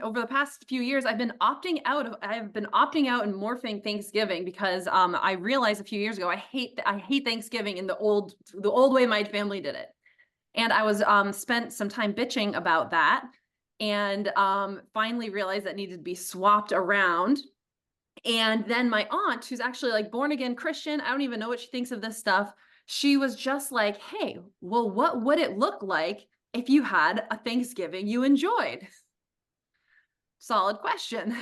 over the past few years, I've been opting out and morphing Thanksgiving because I realized a few years ago I hate Thanksgiving in the old way my family did it. And I was spent some time bitching about that, and finally realized that needed to be swapped around. And then my aunt, who's actually like born again Christian, I don't even know what she thinks of this stuff. She was just like, hey, well, what would it look like if you had a Thanksgiving you enjoyed? Solid question.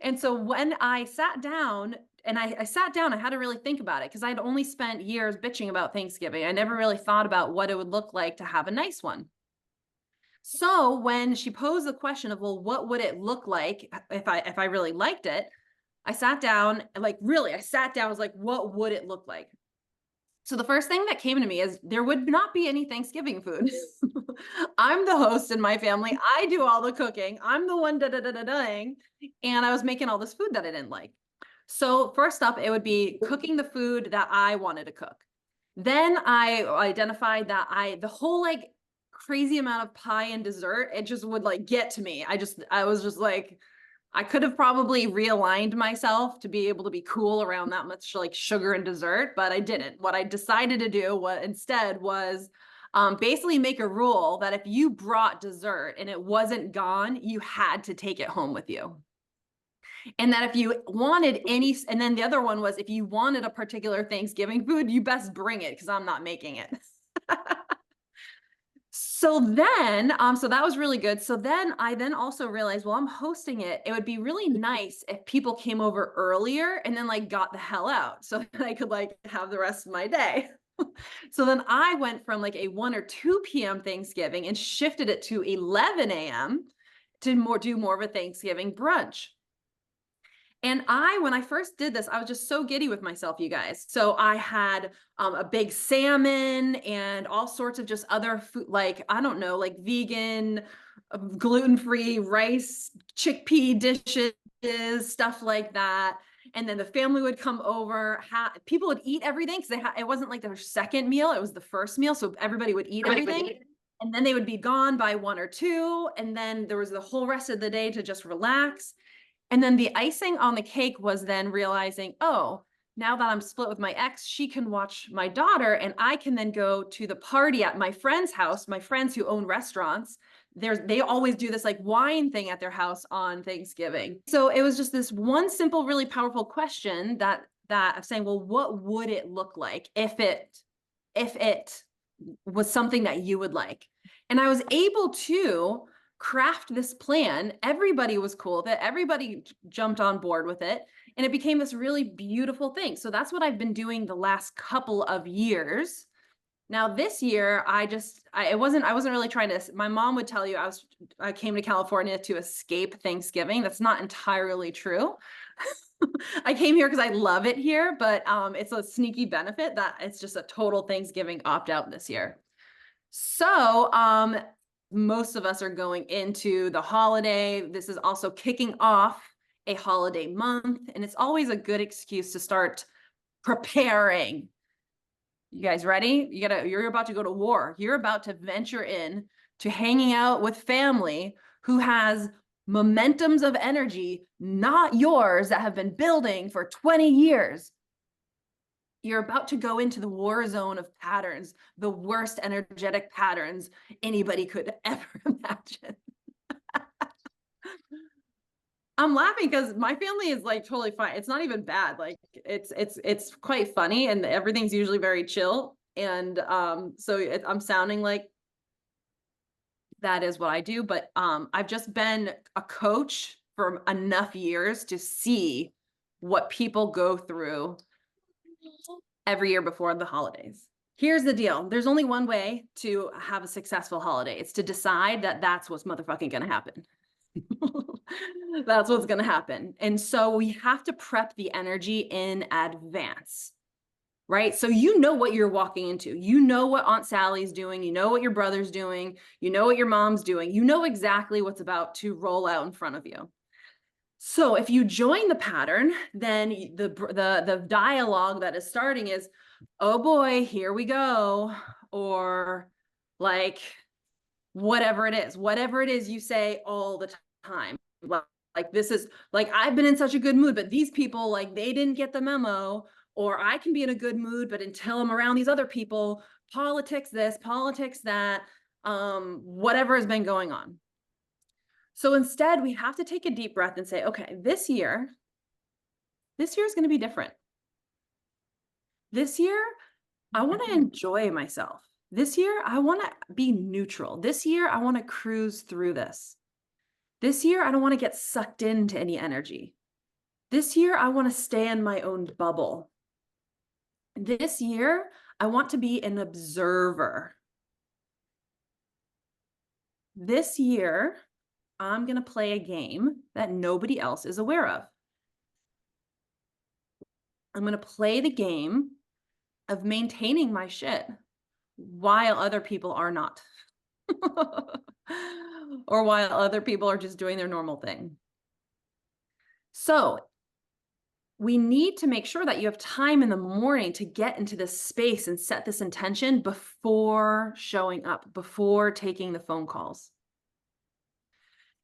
And so when I sat down, I had to really think about it because I'd only spent years bitching about Thanksgiving. I never really thought about what it would look like to have a nice one. So when she posed the question of, well, what would it look like if I really liked it? I sat down, I was like, what would it look like? So the first thing that came to me is there would not be any Thanksgiving food. I'm the host in my family. I do all the cooking. I'm the one da-da-da-da-daing. And I was making all this food that I didn't like. So first up, it would be cooking the food that I wanted to cook. Then I identified that the whole like crazy amount of pie and dessert, it just would like get to me. I was just like, I could have probably realigned myself to be able to be cool around that much like sugar and dessert, but I didn't. What I decided to do instead was basically make a rule that if you brought dessert and it wasn't gone, you had to take it home with you. And that if you wanted and then the other one was if you wanted a particular Thanksgiving food, you best bring it because I'm not making it. So then, so that was really good. So then I also realized, well, I'm hosting it. It would be really nice if people came over earlier and then like got the hell out so that I could like have the rest of my day. So then I went from like a 1 or 2 p.m. Thanksgiving and shifted it to 11 a.m. to do more of a Thanksgiving brunch. And when I first did this, I was just so giddy with myself, you guys. So I had a big salmon and all sorts of just other food, like, I don't know, like vegan, gluten-free rice, chickpea dishes, stuff like that. And then the family would come over. People would eat everything because it wasn't like their second meal. It was the first meal. So everybody would eat everything. And then they would be gone by 1 or 2. And then there was the whole rest of the day to just relax. And then the icing on the cake was then realizing, oh, now that I'm split with my ex, she can watch my daughter and I can then go to the party at my friend's house, my friends who own restaurants. They always do this like wine thing at their house on Thanksgiving. So it was just this one simple, really powerful question that I'm saying, well, what would it look like if it was something that you would like? And I was able to craft this plan. Everybody was cool with it. Everybody jumped on board with it. And it became this really beautiful thing. So that's what I've been doing the last couple of years. Now this year, I wasn't really trying to, my mom would tell you I came to California to escape Thanksgiving. That's not entirely true. I came here because I love it here, but it's a sneaky benefit that it's just a total Thanksgiving opt-out this year. So most of us are going into the holiday. This is also kicking off a holiday month, and it's always a good excuse to start preparing. You guys ready? You're about to go to war. You're about to venture in to hanging out with family who has momentums of energy, not yours, that have been building for 20 years. You're about to go into the war zone of patterns, the worst energetic patterns anybody could ever imagine. I'm laughing because my family is like totally fine. It's not even bad. Like it's quite funny and everything's usually very chill. And so I'm sounding like that is what I do. But I've just been a coach for enough years to see what people go through every year before the holidays. Here's the deal. There's only one way to have a successful holiday. It's to decide that that's what's motherfucking going to happen. That's what's going to happen. And so we have to prep the energy in advance, right? So you know what you're walking into. You know what Aunt Sally's doing. You know what your brother's doing. You know what your mom's doing. You know exactly what's about to roll out in front of you. So if you join the pattern, then the dialogue that is starting is, oh boy, here we go. Or like, whatever it is you say all the time. Like this is like, I've been in such a good mood, but these people, like, they didn't get the memo. Or I can be in a good mood, but until I'm around these other people, politics this, politics that, whatever has been going on. So instead, we have to take a deep breath and say, okay, this year is going to be different. This year, I want to enjoy myself. This year, I want to be neutral. This year, I want to cruise through this. This year, I don't want to get sucked into any energy. This year, I want to stay in my own bubble. This year, I want to be an observer. This year, I'm going to play a game that nobody else is aware of. I'm going to play the game of maintaining my shit while other people are not. Or while other people are just doing their normal thing. So we need to make sure that you have time in the morning to get into this space and set this intention before showing up, before taking the phone calls.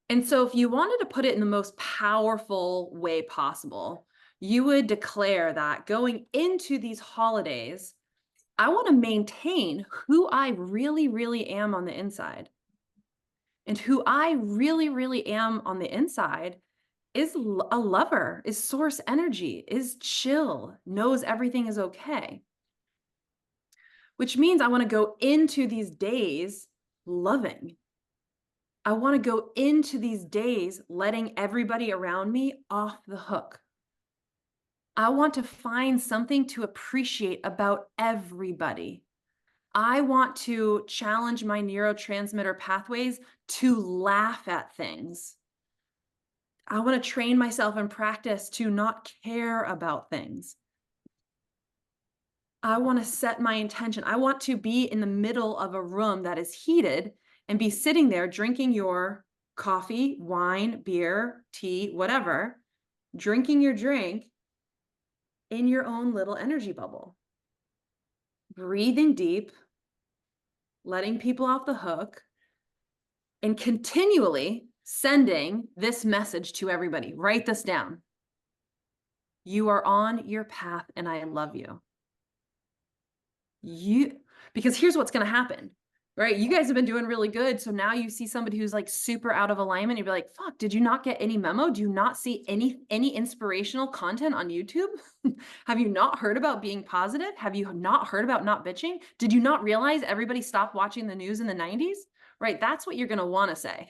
And so if you wanted to put it in the most powerful way possible, you would declare that going into these holidays, I want to maintain who I really, really am on the inside. And who I really, really am on the inside is a lover, is source energy, is chill, knows everything is okay. Which means I want to go into these days loving. I want to go into these days letting everybody around me off the hook. I want to find something to appreciate about everybody. I want to challenge my neurotransmitter pathways to laugh at things. I want to train myself and practice to not care about things. I want to set my intention. I want to be in the middle of a room that is heated and be sitting there drinking your coffee, wine, beer, tea, whatever, drinking your drink in your own little energy bubble. Breathing deep, letting people off the hook, and continually sending this message to everybody. Write this down. You are on your path and I love you. Because here's what's going to happen, right? You guys have been doing really good. So now you see somebody who's like super out of alignment. You'd be like, fuck, did you not get any memo? Do you not see any inspirational content on YouTube? Have you not heard about being positive? Have you not heard about not bitching? Did you not realize everybody stopped watching the news in the 90s? Right? That's what you're going to want to say.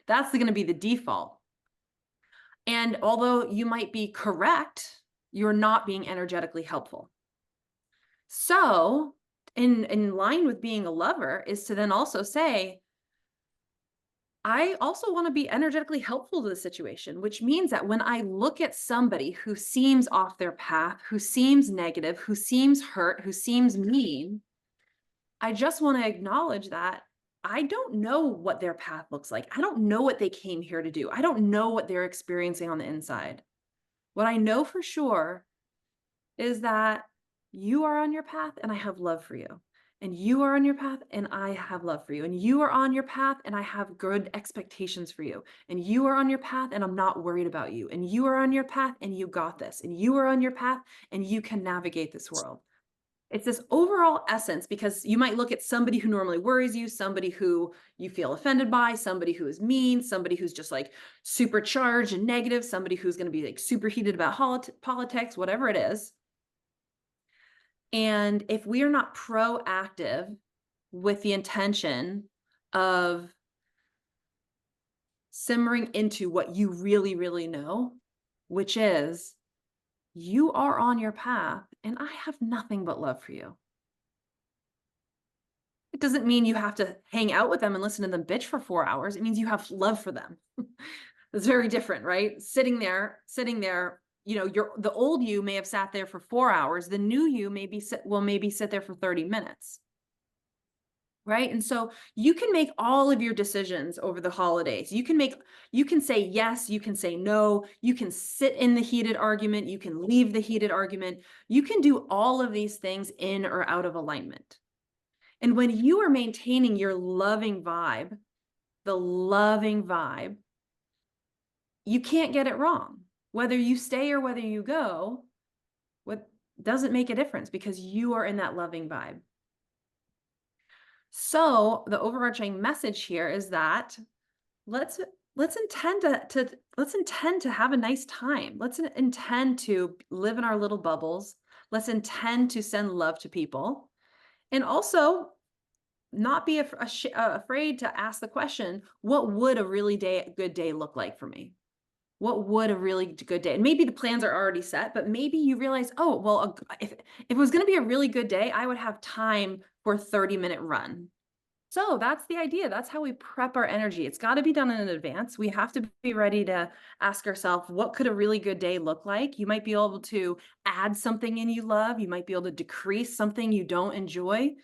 That's going to be the default. And although you might be correct, you're not being energetically helpful. So in line with being a lover is to then also say, I also want to be energetically helpful to the situation, which means that when I look at somebody who seems off their path, who seems negative, who seems hurt, who seems mean, I just want to acknowledge that I don't know what their path looks like. I don't know what they came here to do. I don't know what they're experiencing on the inside. What I know for sure is that you are on your path and I have love for you. And you are on your path and I have love for you. And you are on your path and I have good expectations for you. And you are on your path and I'm not worried about you. And you are on your path and you got this. And you are on your path and you can navigate this world. It's this overall essence, because you might look at somebody who normally worries you, somebody who you feel offended by, somebody who is mean, somebody who's just like supercharged and negative, somebody who's going to be like super heated about politics, whatever it is. And if we are not proactive with the intention of simmering into what you really, really know, which is you are on your path and I have nothing but love for you. It doesn't mean you have to hang out with them and listen to them bitch for 4 hours. It means you have love for them. It's very different, right? Sitting there, you know, the old you may have sat there for 4 hours. The new you will maybe sit there for 30 minutes. Right? And so you can make all of your decisions over the holidays. You can say yes, you can say no, you can sit in the heated argument, you can leave the heated argument. You can do all of these things in or out of alignment. And when you are maintaining your loving vibe, the loving vibe, you can't get it wrong. Whether you stay or whether you go, what doesn't make a difference because you are in that loving vibe. So the overarching message here is that let's intend to have a nice time. Let's intend to live in our little bubbles. Let's intend to send love to people. And also not be afraid to ask the question, what would a really good day look like for me? What would a really good day? And maybe the plans are already set, but maybe you realize, oh, well, if it was going to be a really good day, I would have time for a 30-minute run. So that's the idea. That's how we prep our energy. It's got to be done in advance. We have to be ready to ask ourselves, what could a really good day look like? You might be able to add something in you love. You might be able to decrease something you don't enjoy.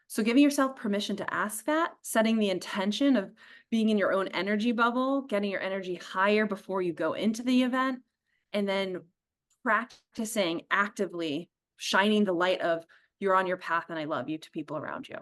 So giving yourself permission to ask that, setting the intention of being in your own energy bubble, getting your energy higher before you go into the event, and then practicing actively shining the light of you're on your path and I love you to people around you.